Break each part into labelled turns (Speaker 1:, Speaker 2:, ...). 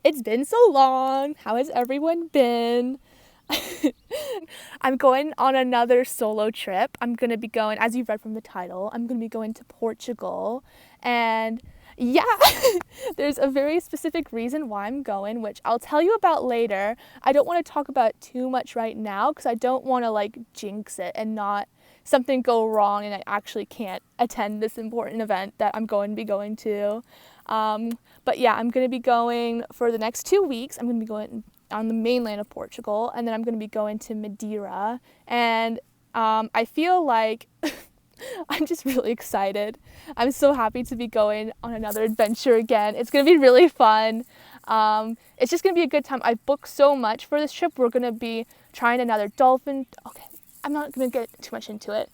Speaker 1: It's been so long. How has everyone been? I'm going on another solo trip. I'm going to be going, as you've read from the title, I'm going to be going to Portugal. And yeah, there's a very specific reason why I'm going, which I'll tell you about later. I don't want to talk about it too much right now because I don't want to like jinx it and not something go wrong and I actually can't attend this important event that I'm going to be going to. But yeah, I'm going to be going for the next 2 weeks. I'm going to be going on the mainland of Portugal, and then I'm going to be going to Madeira. And I feel like I'm just really excited. I'm so happy to be going on another adventure again. It's going to be really fun. It's just going to be a good time. I've booked so much for this trip. We're going to be trying another dolphin. Okay, I'm not going to get too much into it.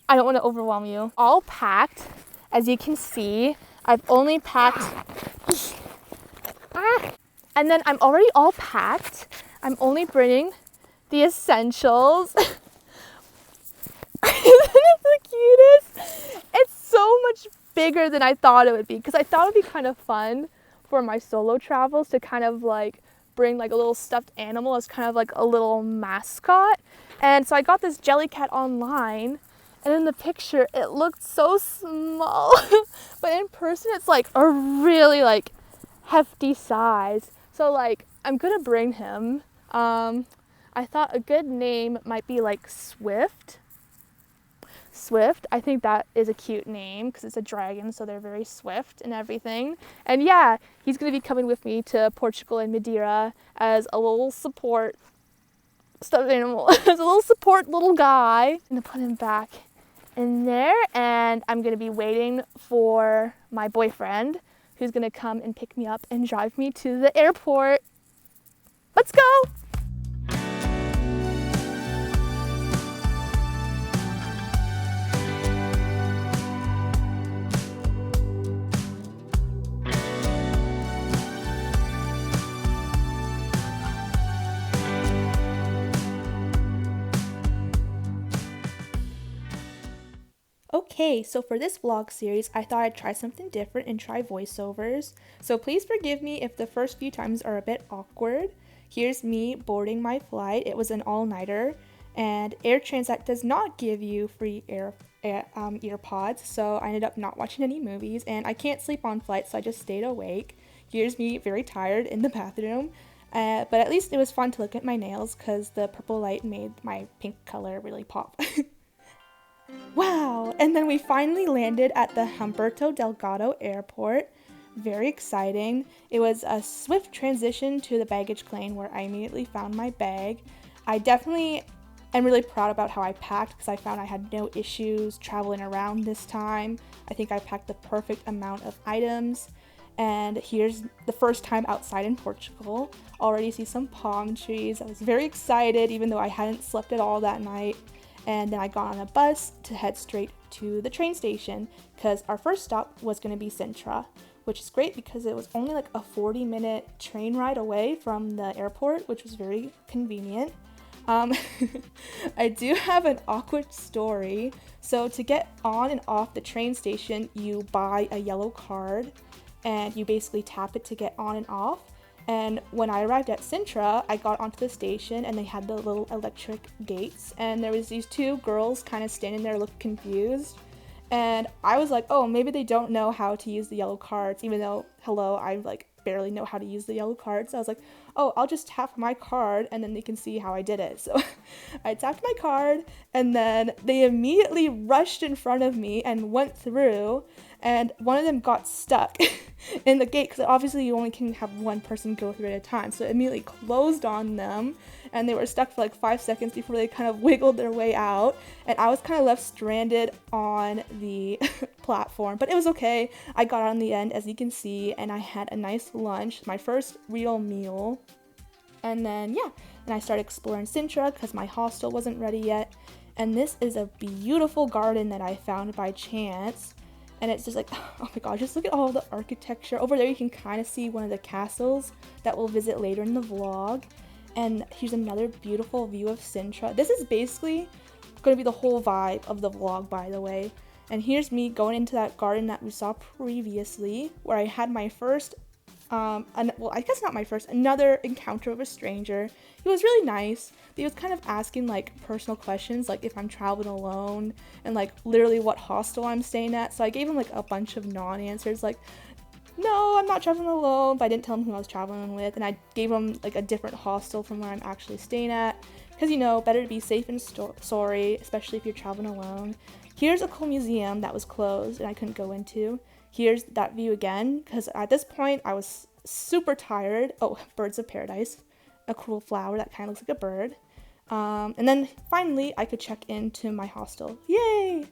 Speaker 1: I don't want to overwhelm you. All packed, as you can see. I've only packed... And then I'm already all packed. I'm only bringing the essentials. Isn't it the cutest? It's so much bigger than I thought it would be because I thought it would be kind of fun for my solo travels to kind of like bring like a little stuffed animal as kind of like a little mascot. And so I got this jelly cat online, and in the picture it looked so small. But in person it's like a really like hefty size. So like I'm gonna bring him. I thought a good name might be like Swift. I think that is a cute name because it's a dragon, so they're very swift and everything. And yeah, he's gonna be coming with me to Portugal and Madeira as a little support stuffed animal, as a little support little guy. I'm gonna put him back in there, and I'm gonna be waiting for my boyfriend who's gonna come and pick me up and drive me to the airport. Let's go! Okay, so for this vlog series, I thought I'd try something different and try voiceovers. So please forgive me if the first few times are a bit awkward. Here's me boarding my flight. It was an all-nighter, and Air Transat does not give you free earpods, so I ended up not watching any movies, and I can't sleep on flights, so I just stayed awake. Here's me very tired in the bathroom, but at least it was fun to look at my nails because the purple light made my pink color really pop. Wow! And then we finally landed at the Humberto Delgado Airport. Very exciting. It was a swift transition to the baggage claim where I immediately found my bag. I definitely am really proud about how I packed because I found I had no issues traveling around this time. I think I packed the perfect amount of items. And here's the first time outside in Portugal. Already see some palm trees. I was very excited even though I hadn't slept at all that night. And then I got on a bus to head straight to the train station because our first stop was going to be Sintra, which is great because it was only like a 40-minute train ride away from the airport, which was very convenient. I do have an awkward story. So to get on and off the train station, you buy a yellow card and you basically tap it to get on and off. And when I arrived at Sintra, I got onto the station and they had the little electric gates, and there was these two girls kind of standing there looking confused. And I was like, oh, maybe they don't know how to use the yellow cards, even though, hello, I like barely know how to use the yellow cards. So I was like, oh, I'll just tap my card and then they can see how I did it. So I tapped my card and then they immediately rushed in front of me and went through, and one of them got stuck in the gate because obviously you only can have one person go through at a time. So it immediately closed on them and they were stuck for like 5 seconds before they kind of wiggled their way out, and I was kind of left stranded on the platform, but it was okay. I got on the end, as you can see, and I had a nice lunch, my first real meal. And then I started exploring Sintra because my hostel wasn't ready yet. And this is a beautiful garden that I found by chance. And it's just like, oh my god, just look at all the architecture. Over there you can kind of see one of the castles that we'll visit later in the vlog. And here's another beautiful view of Sintra. This is basically going to be the whole vibe of the vlog, by the way. And here's me going into that garden that we saw previously, where I had my first and well, I guess not my first, another encounter with a stranger. He was really nice. He was kind of asking like personal questions, like if I'm traveling alone and like literally what hostel I'm staying at. So I gave him like a bunch of non-answers, like no, I'm not traveling alone, but I didn't tell him who I was traveling with, and I gave him like a different hostel from where I'm actually staying at, because better to be safe than sorry, especially if you're traveling alone. Here's a cool museum that was closed and I couldn't go into. Here's that view again, because at this point I was super tired. Oh, birds of paradise, a cool flower that kind of looks like a bird. And then finally I could check into my hostel. Yay!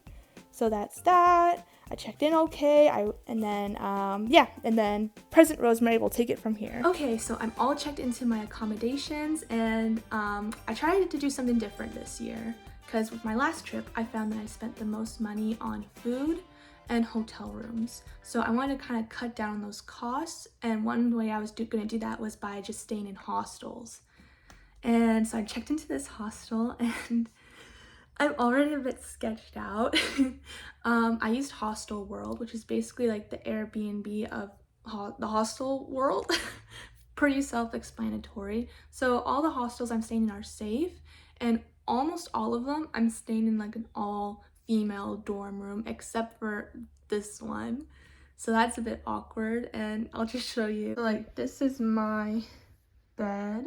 Speaker 1: So that's that. I checked in okay, and then President Rosemary will take it from here. Okay, so I'm all checked into my accommodations, and I tried to do something different this year, because with my last trip, I found that I spent the most money on food and hotel rooms. So I wanted to kind of cut down on those costs, and one way I was gonna do that was by just staying in hostels. And so I checked into this hostel, and I'm already a bit sketched out. I used Hostel World, which is basically like the Airbnb of the hostel world. Pretty self-explanatory. So all the hostels I'm staying in are safe, and almost all of them I'm staying in like an all-female dorm room, except for this one. So that's a bit awkward, and I'll just show you. So, like, this is my bed.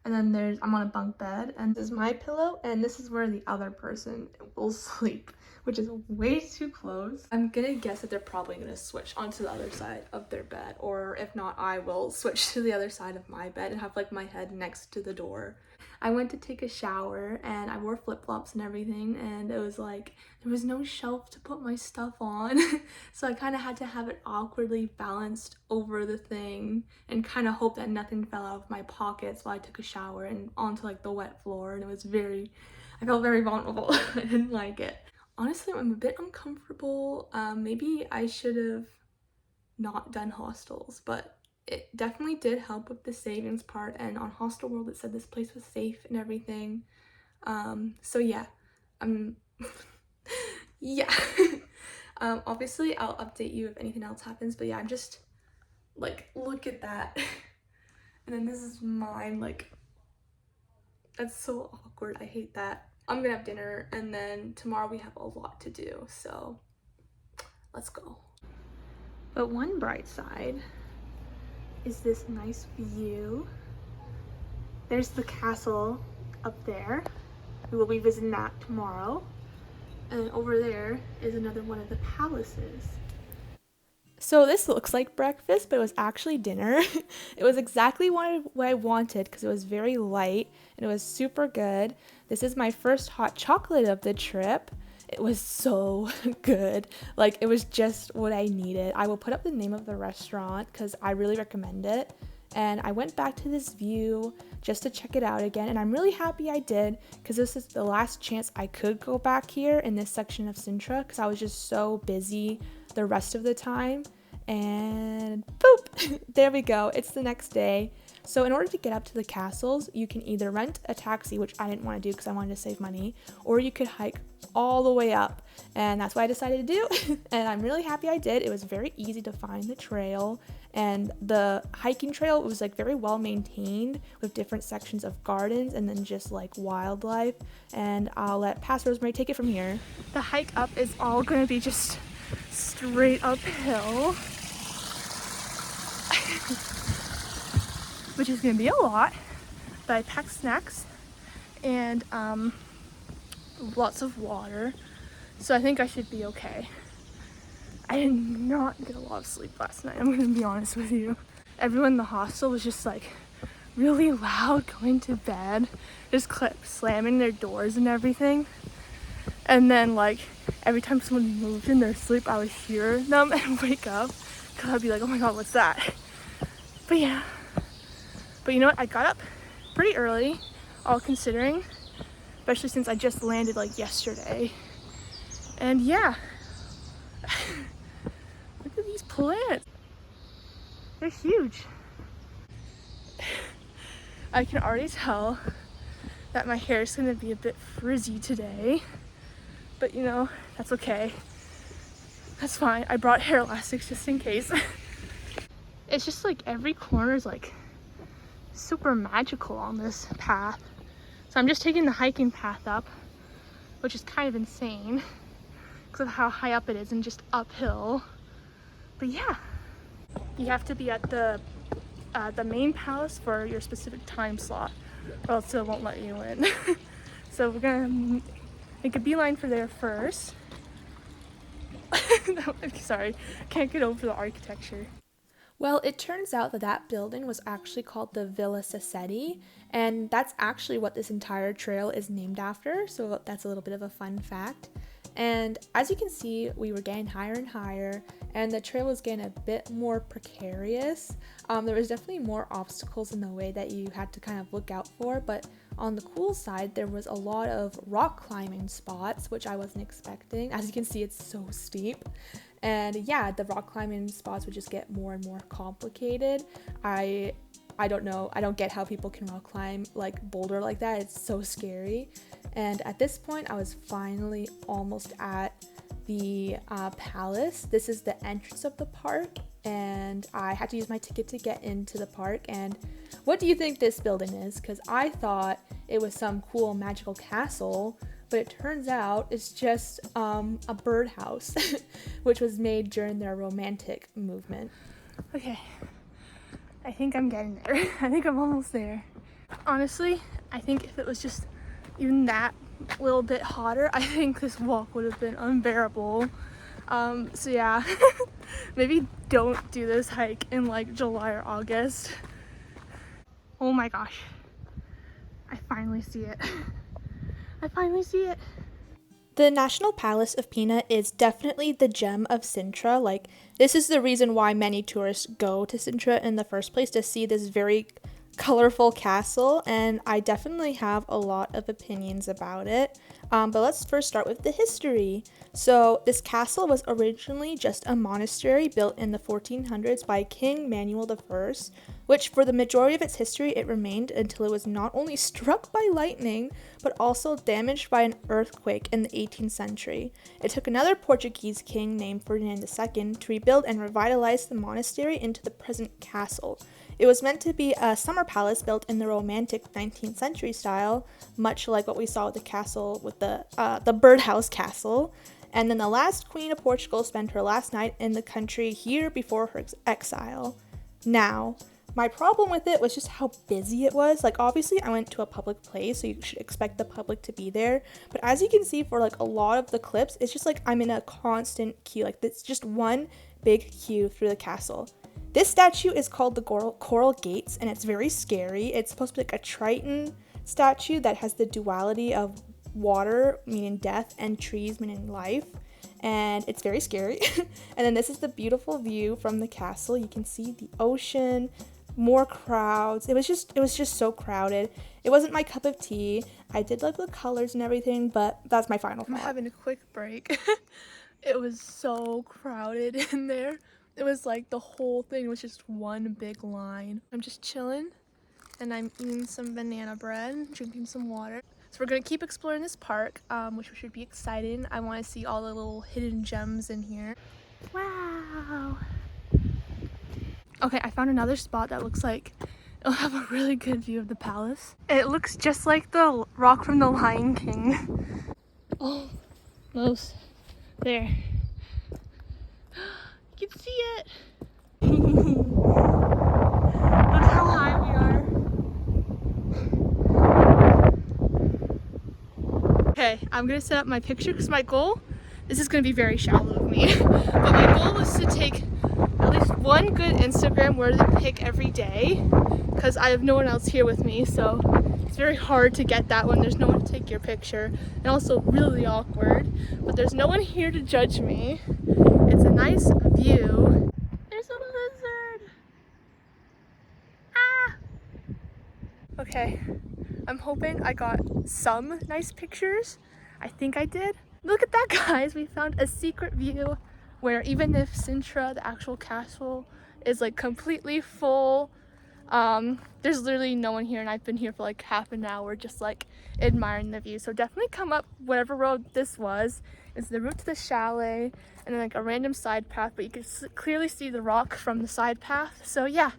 Speaker 1: And then I'm on a bunk bed, and this is my pillow, and this is where the other person will sleep, which is way too close. I'm gonna guess that they're probably gonna switch onto the other side of their bed, or if not, I will switch to the other side of my bed and have like my head next to the door. I went to take a shower, and I wore flip-flops and everything, and it was like there was no shelf to put my stuff on. So I kind of had to have it awkwardly balanced over the thing and kind of hope that nothing fell out of my pockets while I took a shower and onto like the wet floor, and I felt very vulnerable. I didn't like it. Honestly, I'm a bit uncomfortable. Maybe I should have not done hostels, but it definitely did help with the savings part, and on Hostel World it said this place was safe and everything. So yeah, yeah. Obviously I'll update you if anything else happens, but yeah, I'm just like, look at that. And then this is mine, like, that's so awkward. I hate that. I'm gonna have dinner, and then tomorrow we have a lot to do, so let's go. But one bright side is this nice view. There's the castle up there. We will be visiting that tomorrow. And over there is another one of the palaces. So this looks like breakfast, but it was actually dinner. It was exactly what I wanted, because it was very light and it was super good. This is my first hot chocolate of the trip. It was so good. Like, it was just what I needed. I will put up the name of the restaurant because I really recommend it. And I went back to this view just to check it out again, and I'm really happy I did, because this is the last chance I could go back here in this section of Sintra, because I was just so busy the rest of the time. And boop, there we go. It's the next day. So in order to get up to the castles, you can either rent a taxi, which I didn't want to do because I wanted to save money, or you could hike all the way up, and that's what I decided to do. And I'm really happy I did. It was very easy to find the trail, and the hiking trail was like very well maintained with different sections of gardens and then just like wildlife. And I'll let Pastor Rosemary take it from here. The hike up is all going to be just straight uphill, which is going to be a lot, but I packed snacks and lots of water, so I think I should be okay. I did not get a lot of sleep last night, I'm going to be honest with you. Everyone in the hostel was just like really loud going to bed, just kept slamming their doors and everything. And then like every time someone moved in their sleep, I would hear them and wake up, because I'd be like, oh my god, what's that? But yeah. But you know what, I got up pretty early, all considering, especially since I just landed like yesterday. And yeah, look at these plants. They're huge. I can already tell that my hair is gonna be a bit frizzy today, but you know, that's okay. That's fine. I brought hair elastics just in case. It's just like every corner is like super magical on this path. So I'm just taking the hiking path up, which is kind of insane because of how high up it is and just uphill. But yeah, you have to be at the main palace for your specific time slot, or else it won't let you in. So we're gonna make a beeline for there first. Sorry, can't get over the architecture. Well, it turns out that that building was actually called the Villa Sassetti, and that's actually what this entire trail is named after, so that's a little bit of a fun fact. And as you can see, we were getting higher and higher, and the trail was getting a bit more precarious. There was definitely more obstacles in the way that you had to kind of look out for, but on the cool side, there was a lot of rock climbing spots, which I wasn't expecting. As you can see, it's so steep. And yeah, the rock climbing spots would just get more and more complicated. I don't know, I don't get how people can rock climb like boulder like that. It's so scary. And at this point, I was finally almost at the palace. This is the entrance of the park, and I had to use my ticket to get into the park. And what do you think this building is? Because I thought it was some cool magical castle, but it turns out it's just a birdhouse, which was made during their romantic movement. Okay, I think I'm getting there. I think I'm almost there. Honestly, I think if it was just even that little bit hotter, I think this walk would have been unbearable. So yeah, maybe don't do this hike in like July or August. Oh my gosh, I finally see it. I finally see it. The National Palace of Pina is definitely the gem of Sintra. Like, this is the reason why many tourists go to Sintra in the first place, to see this very colorful castle, and I definitely have a lot of opinions about it. But let's first start with the history. So this castle was originally just a monastery built in the 1400s by King Manuel I, which for the majority of its history it remained until it was not only struck by lightning, but also damaged by an earthquake in the 18th century. It took another Portuguese king named Ferdinand II to rebuild and revitalize the monastery into the present castle. It was meant to be a summer palace built in the romantic 19th century style, much like what we saw with the castle, with the birdhouse castle. And then the last queen of Portugal spent her last night in the country here before her exile. Now, my problem with it was just how busy it was. Like, obviously I went to a public place, so you should expect the public to be there. But as you can see for like a lot of the clips, it's just like I'm in a constant queue. Like, it's just one big queue through the castle. This statue is called the Coral Gates, and it's very scary. It's supposed to be like a Triton statue that has the duality of water, meaning death, and trees, meaning life. And it's very scary. And then this is the beautiful view from the castle. You can see the ocean, more crowds. It was just so crowded. It wasn't my cup of tea. I did like the colors and everything, but that's my final thought. I'm having a quick break. It was so crowded in there. It was like the whole thing was just one big line. I'm just chilling, and I'm eating some banana bread, drinking some water. So we're gonna keep exploring this park, which should be exciting. I want to see all the little hidden gems in here. Wow. Okay, I found another spot that looks like it'll have a really good view of the palace. It looks just like the rock from the Lion King. Oh, those there. You can see it. Look how high we are. Okay, I'm gonna set up my picture because my goal, this is gonna be very shallow of me, but my goal was to take at least one good Instagram worthy pic every day, because I have no one else here with me, so it's very hard to get that when there's no one to take your picture, and also really awkward, but there's no one here to judge me. It's a nice view. There's a lizard. Ah! Okay, I'm hoping I got some nice pictures. I think I did. Look at that, guys. We found a secret view where even if Sintra, the actual castle, is like completely full, there's literally no one here, and I've been here for like half an hour just like admiring the view. So definitely come up whatever road this was is the route to the chalet, and then like a random side path, but you can clearly see the rock from the side path. So yeah,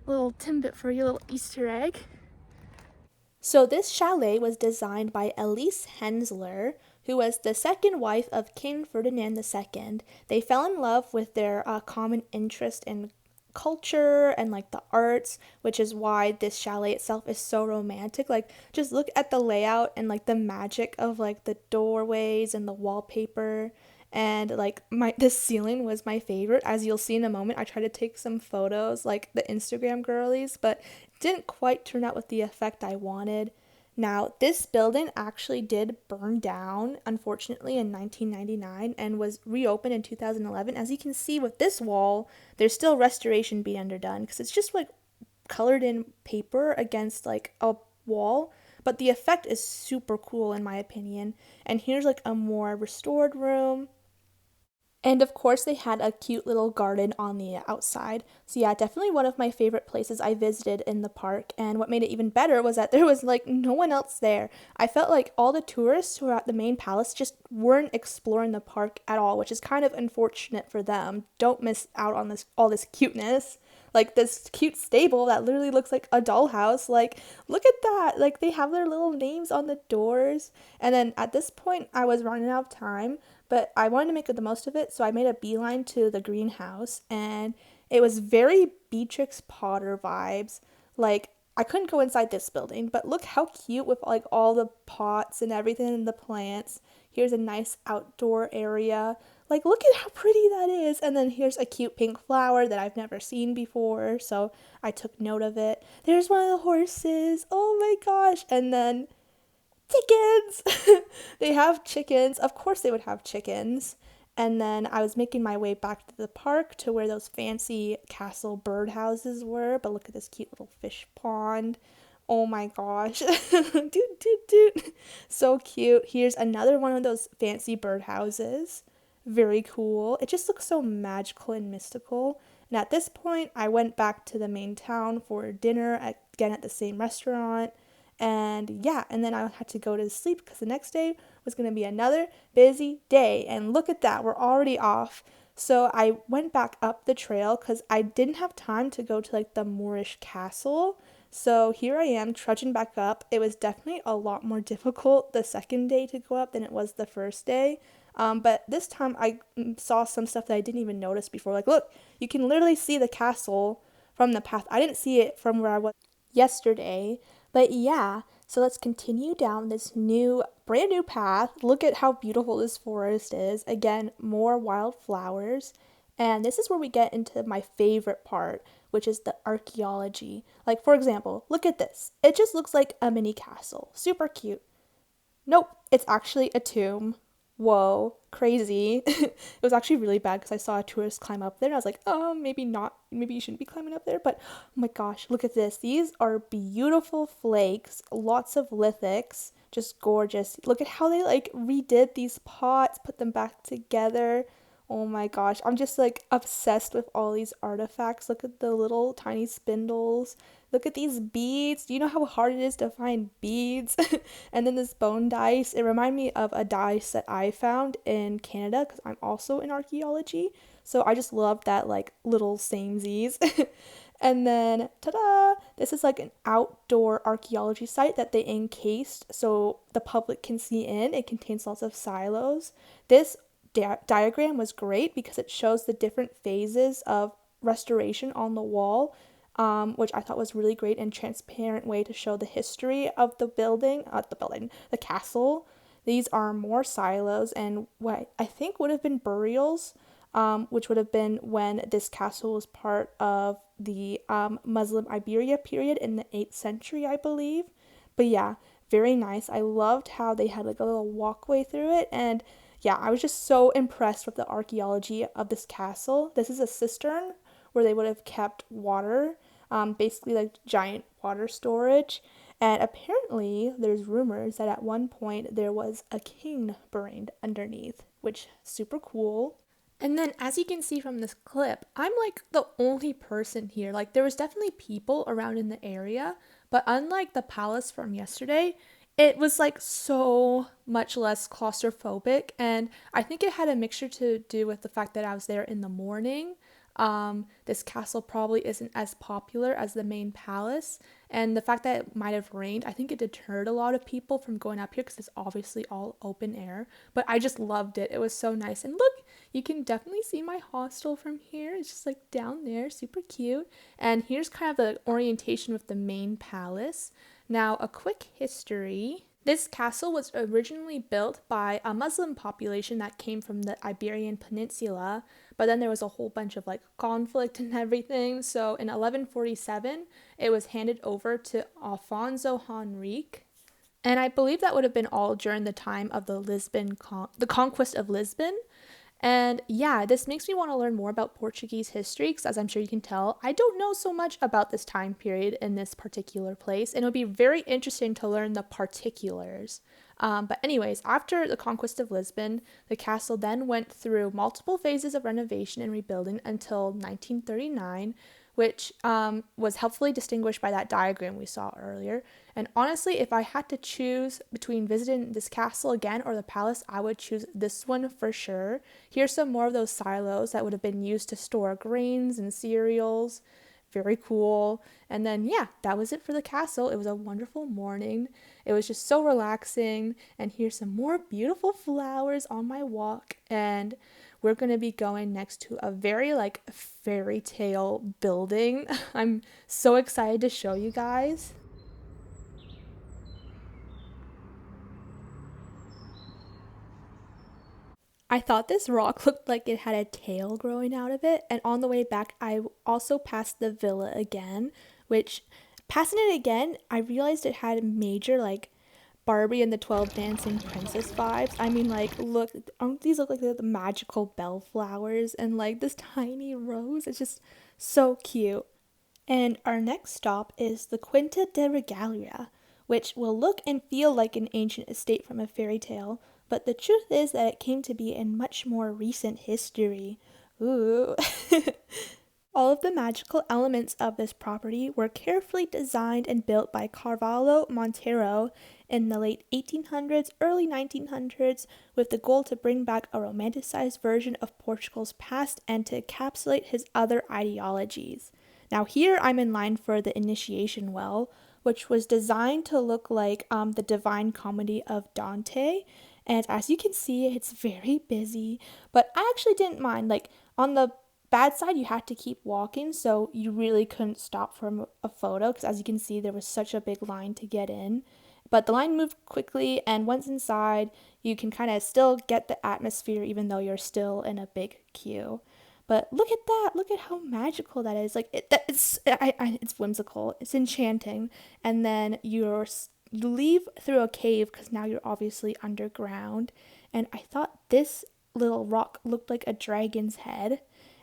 Speaker 1: a little tidbit for you, a little Easter egg. So this chalet was designed by Elise Hensler, who was the second wife of King Ferdinand II. They fell in love with their common interest in culture and like the arts, which is why this chalet itself is so romantic. Like just look at the layout and like the magic of like the doorways and the wallpaper. And like the ceiling was my favorite. As you'll see in a moment, I tried to take some photos like the Instagram girlies, but didn't quite turn out with the effect I wanted. Now, this building actually did burn down, unfortunately, in 1999 and was reopened in 2011. As you can see with this wall, there's still restoration being underdone because it's just like colored in paper against like a wall. But the effect is super cool in my opinion. And here's like a more restored room. And of course, they had a cute little garden on the outside. So, yeah, definitely one of my favorite places I visited in the park. And what made it even better was that there was like no one else there. I felt like all the tourists who were at the main palace just weren't exploring the park at all, which is kind of unfortunate for them. Don't miss out on this all this cuteness. Like this cute stable that literally looks like a dollhouse. Like, look at that. Like, they have their little names on the doors. And then at this point, I was running out of time, but I wanted to make the most of it, so I made a beeline to the greenhouse, and it was very Beatrix Potter vibes. Like, I couldn't go inside this building, but look how cute with like all the pots and everything and the plants. Here's a nice outdoor area. Like, look at how pretty that is. And then here's a cute pink flower that I've never seen before, so I took note of it. There's one of the horses. Oh my gosh. And then chickens. They have chickens. Of course they would have chickens. And then I was making my way back to the park to where those fancy castle birdhouses were. But look at this cute little fish pond. Oh my gosh. Doot, doot, doot. So cute. Here's another one of those fancy birdhouses. Very cool. It just looks so magical and mystical. And at this point, I went back to the main town for dinner again at the same restaurant. And yeah, and then I had to go to sleep because the next day was going to be another busy day. And look at that, we're already off. So I went back up the trail because I didn't have time to go to like the Moorish castle. So here I am trudging back up. It was definitely a lot more difficult the second day to go up than it was the first day. But this time I saw some stuff that I didn't even notice before. Like, look, you can literally see the castle from the path. I didn't see it from where I was yesterday. But yeah, so let's continue down this brand new path. Look at how beautiful this forest is. Again, more wildflowers. And this is where we get into my favorite part, which is the archaeology. Like, for example, look at this. It just looks like a mini castle. Super cute. Nope, it's actually a tomb. Whoa, crazy. It was actually really bad because I saw a tourist climb up there and I was like, oh, maybe not. Maybe you shouldn't be climbing up there. But oh my gosh, look at this. These are beautiful flakes, lots of lithics, just gorgeous. Look at how they like redid these pots, put them back together. Oh my gosh, I'm just like obsessed with all these artifacts. Look at the little tiny spindles. Look at these beads. Do you know how hard it is to find beads? And then this bone dice. It reminded me of a dice that I found in Canada because I'm also in archaeology. So I just love that like little samesies. And then, ta-da! This is like an outdoor archaeology site that they encased so the public can see in. It contains lots of silos. This diagram was great because it shows the different phases of restoration on the wall, which I thought was really great and transparent way to show the history of the castle. These are more silos and what I think would have been burials, which would have been when this castle was part of the Muslim Iberia period in the 8th century, I believe. But yeah, very nice. I loved how they had like a little walkway through it, and yeah, I was just so impressed with the archaeology of this castle. This is a cistern where they would have kept water, basically like giant water storage. And apparently, there's rumors that at one point there was a king buried underneath, which super cool. And then, as you can see from this clip, I'm like the only person here. Like, there was definitely people around in the area, but unlike the palace from yesterday, It was like so much less claustrophobic, and I think it had a mixture to do with the fact that I was there in the morning. This castle probably isn't as popular as the main palace, and the fact that it might have rained, I think it deterred a lot of people from going up here because it's obviously all open air. But I just loved it. It was so nice. And look, you can definitely see my hostel from here. It's just like down there, super cute. And here's kind of the orientation with the main palace. Now, a quick history. This castle was originally built by a Muslim population that came from the Iberian Peninsula, but then there was a whole bunch of like conflict and everything. So in 1147, it was handed over to Alfonso Henrique. And I believe that would have been all during the time of the conquest of Lisbon. And yeah, this makes me want to learn more about Portuguese history because, as I'm sure you can tell, I don't know so much about this time period in this particular place, and it would be very interesting to learn the particulars. But, anyways, after the conquest of Lisbon, the castle then went through multiple phases of renovation and rebuilding until 1939, which was helpfully distinguished by that diagram we saw earlier. And honestly, if I had to choose between visiting this castle again or the palace, I would choose this one for sure. Here's some more of those silos that would have been used to store grains and cereals. Very cool. And then, yeah, that was it for the castle. It was a wonderful morning. It was just so relaxing. And here's some more beautiful flowers on my walk. And we're going to be going next to a very like fairy tale building. I'm so excited to show you guys. I thought this rock looked like it had a tail growing out of it. And on the way back, I also passed the villa again, which passing it again, I realized it had major like Barbie and the 12 Dancing Princess vibes. I mean, like, look, don't these look like the magical bellflowers and like this tiny rose? It's just so cute. And our next stop is the Quinta de Regaleria, which will look and feel like an ancient estate from a fairy tale, but the truth is that it came to be in much more recent history. Ooh. All of the magical elements of this property were carefully designed and built by Carvalho Monteiro in the late 1800s, early 1900s, with the goal to bring back a romanticized version of Portugal's past and to encapsulate his other ideologies. Now, here I'm in line for the Initiation Well, which was designed to look like the Divine Comedy of Dante. And as you can see, it's very busy, but I actually didn't mind. Like, on the bad side, you had to keep walking, so you really couldn't stop for a photo because, as you can see, there was such a big line to get in. But the line moved quickly, and once inside, you can kind of still get the atmosphere even though you're still in a big queue. But look at that! Look at how magical that is. Like it's whimsical. It's enchanting. And then you leave through a cave because now you're obviously underground. And I thought this little rock looked like a dragon's head.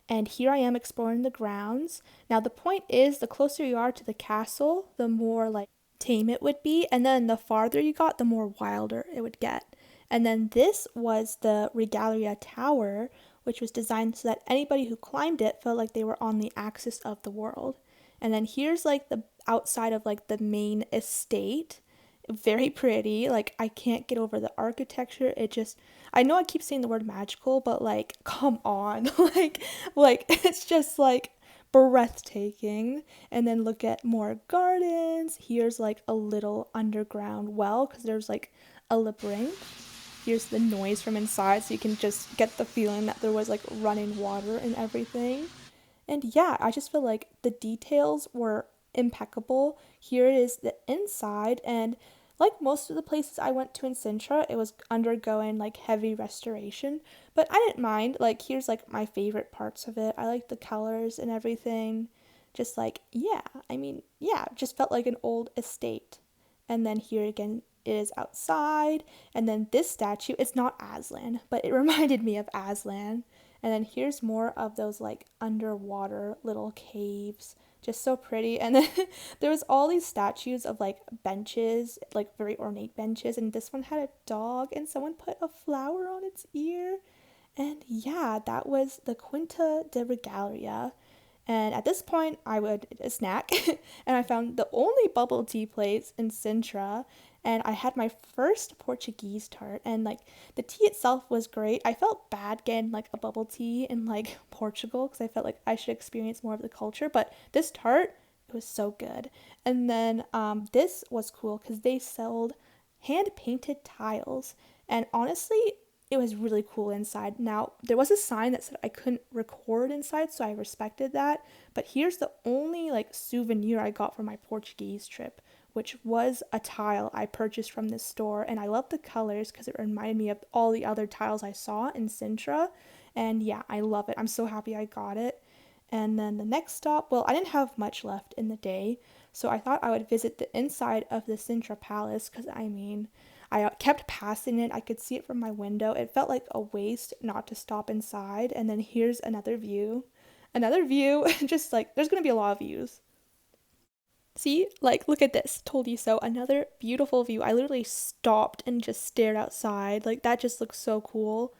Speaker 1: And here I am exploring the grounds. Now the point is, the closer you are to the castle, the more like tame it would be, and then the farther you got, the more wilder it would get. And then this was the Regaleria Tower, which was designed so that anybody who climbed it felt like they were on the axis of the world. And then here's like the outside of like the main estate. Very pretty. Like, I can't get over the architecture. It just, I know I keep saying the word magical, but like, come on. like it's just like breathtaking. And then look at more gardens. Here's like a little underground well because there's like a labyrinth. Here's the noise from inside, so you can just get the feeling that there was like running water and everything. And yeah, I just feel like the details were impeccable. Here is the inside, and like most of the places I went to in Sintra, it was undergoing like heavy restoration, but I didn't mind. Like, here's like my favorite parts of it. I like the colors and everything. Just like, yeah, I mean, yeah, it just felt like an old estate. And then here again, it is outside. And then this statue, it's not Aslan, but it reminded me of Aslan. And then here's more of those like underwater little caves. Just so pretty. And then there was all these statues of like benches, like very ornate benches. And this one had a dog and someone put a flower on its ear. And yeah, that was the Quinta de Regaleria. And at this point, I would a snack, and I found the only bubble tea place in Sintra. and I had my first Portuguese tart, and like the tea itself was great. I felt bad getting like a bubble tea in like Portugal because I felt like I should experience more of the culture, but this tart, it was so good. And then this was cool because they sold hand painted tiles, and honestly, it was really cool inside. Now, there was a sign that said I couldn't record inside, so I respected that. But here's the only like souvenir I got from my Portuguese trip, which was a tile I purchased from this store. And I love the colors because it reminded me of all the other tiles I saw in Sintra. And yeah, I love it. I'm so happy I got it. And then the next stop, well, I didn't have much left in the day, so I thought I would visit the inside of the Sintra Palace because I mean, I kept passing it. I could see it from my window. It felt like a waste not to stop inside. And then here's another view. Another view, just like there's going to be a lot of views. See, like, look at this. Told you so. Another beautiful view. I literally stopped and just stared outside. Like, that just looks so cool.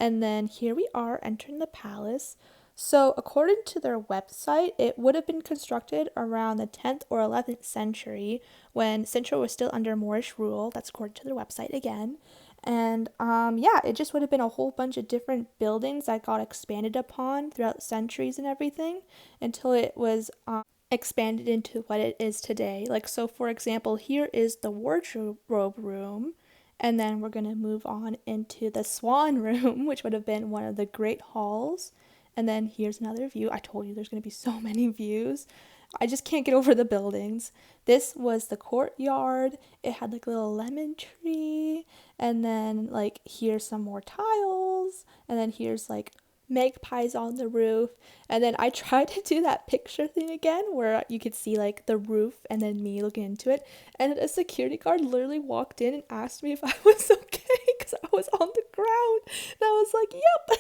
Speaker 1: And then here we are entering the palace. So, according to their website, it would have been constructed around the 10th or 11th century when Sintra was still under Moorish rule. That's according to their website again. And yeah, it just would have been a whole bunch of different buildings that got expanded upon throughout centuries and everything until it was expanded into what it is today. Like, so for example, here is the wardrobe room, and then we're going to move on into the swan room, which would have been one of the great halls. And then here's another view. I told you there's going to be so many views. I just can't get over the buildings. This was the courtyard. It had like a little lemon tree, and then like here's some more tiles, and then here's like magpies on the roof. And then I tried to do that picture thing again where you could see like the roof and then me looking into it, and a security guard literally walked in and asked me if I was okay because I was on the ground, and I was like, yep.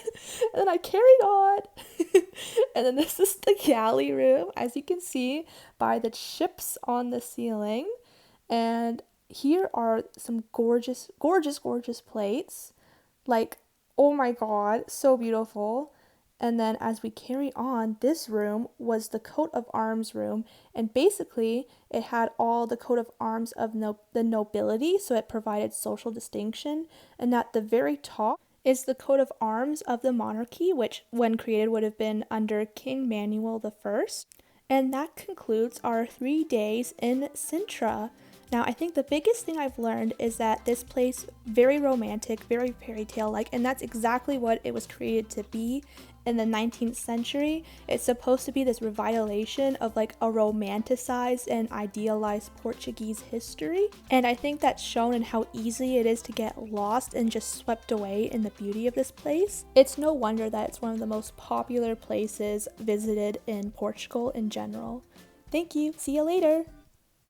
Speaker 1: And then I carried on. And then this is the galley room, as you can see by the chips on the ceiling. And here are some gorgeous plates, like, oh my god, so beautiful. And then as we carry on, this room was the coat of arms room, and basically it had all the coat of arms of the nobility, so it provided social distinction. And at the very top is the coat of arms of the monarchy, which when created would have been under King Manuel I. And that concludes our 3 days in Sintra. Now, I think the biggest thing I've learned is that this place, very romantic, very fairy tale like, and that's exactly what it was created to be in the 19th century. It's supposed to be this revitalization of like a romanticized and idealized Portuguese history. And I think that's shown in how easy it is to get lost and just swept away in the beauty of this place. It's no wonder that it's one of the most popular places visited in Portugal in general. Thank you. See you later.